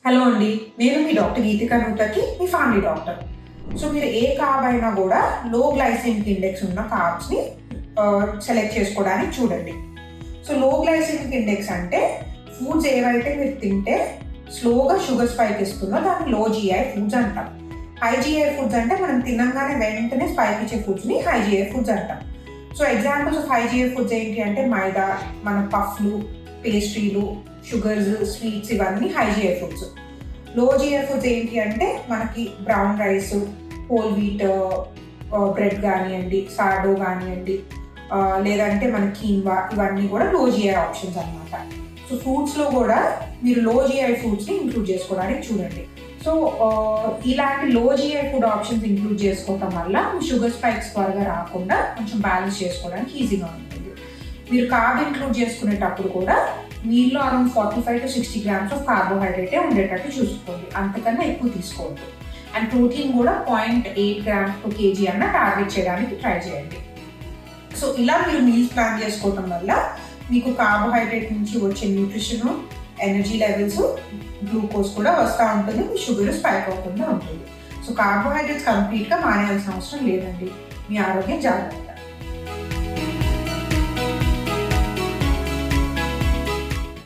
Hello అండి, నేను మీ doctor Geetika నూతకి, మీ family doctor. So మీరు ఏ కార్బ్ అయినా కూడా లో గ్లైసెమిక్ ఇండెక్స్ ఉన్న కార్బ్స్ని సెలెక్ట్ చేసుకోవడానికి చూడండి. సో లో గ్లైసెమిక్ ఇండెక్స్ అంటే ఫుడ్స్ ఏవైతే మీరు తింటే స్లోగా షుగర్ స్పైక్ ఇస్తుందో దాన్ని లో జిఐ ఫుడ్స్ అంటాం. హై జిఐ ఫుడ్స్ అంటే మనం తినంగానే వెంటనే స్పైక్ ఇచ్చే ఫుడ్స్ని హై జిఐ ఫుడ్స్ అంటాం. So examples of high GI foods ఏంటి అంటే మైదా, మన పఫ్లు, పేస్ట్రీలు, షుగర్స్, స్వీట్స్ ఇవన్నీ హై జిఐ ఫుడ్స్. లో జిఐ ఫుడ్స్ ఏంటి అంటే మనకి brown rice, whole wheat bread కానివ్వండి, సార్డో కానివ్వండి, లేదంటే మన కీన్వా, ఇవన్నీ కూడా లో జిఐ ఆప్షన్స్ అనమాట. సో ఫ్రూట్స్లో కూడా మీరు లో జిఐ ఫుడ్స్ని ఇంక్లూడ్ చేసుకోవడానికి చూడండి. సో ఇలాంటి లో జిఐ ఫుడ్ ఆప్షన్స్ ఇంక్లూడ్ చేసుకోవటం వల్ల మీ షుగర్ స్పైక్స్ త్వరగా రాకుండా కొంచెం బ్యాలెన్స్ చేసుకోవడానికి ఈజీగా ఉంటుంది. మీరు కార్బ్ ఇంక్లూడ్ చేసుకునేటప్పుడు కూడా మీలో అరౌండ్ 45 to 60 grams ఆఫ్ కార్బోహైడ్రేటే ఉండేటట్టు చూసుకోండి, అంతకన్నా ఎక్కువ తీసుకోవద్దు. అండ్ ప్రోటీన్ కూడా 0.8 grams per kg అన్న టార్గెట్ చేయడానికి ట్రై చేయండి. సో ఇలా మీరు మీల్స్ ప్లాన్ చేసుకోవటం వల్ల మీకు కార్బోహైడ్రేట్ నుంచి వచ్చే న్యూట్రిషన్, ఎనర్జీ లెవెల్స్, గ్లూకోజ్ కూడా వస్తూ ఉంటుంది, మీ షుగర్ స్పైక్ అవ్వకుండా ఉంటుంది. సో కార్బోహైడ్రేట్స్ కంప్లీట్గా మానేయాల్సిన అవసరం లేదండి. మీ ఆరోగ్యం జాగ్రత్త.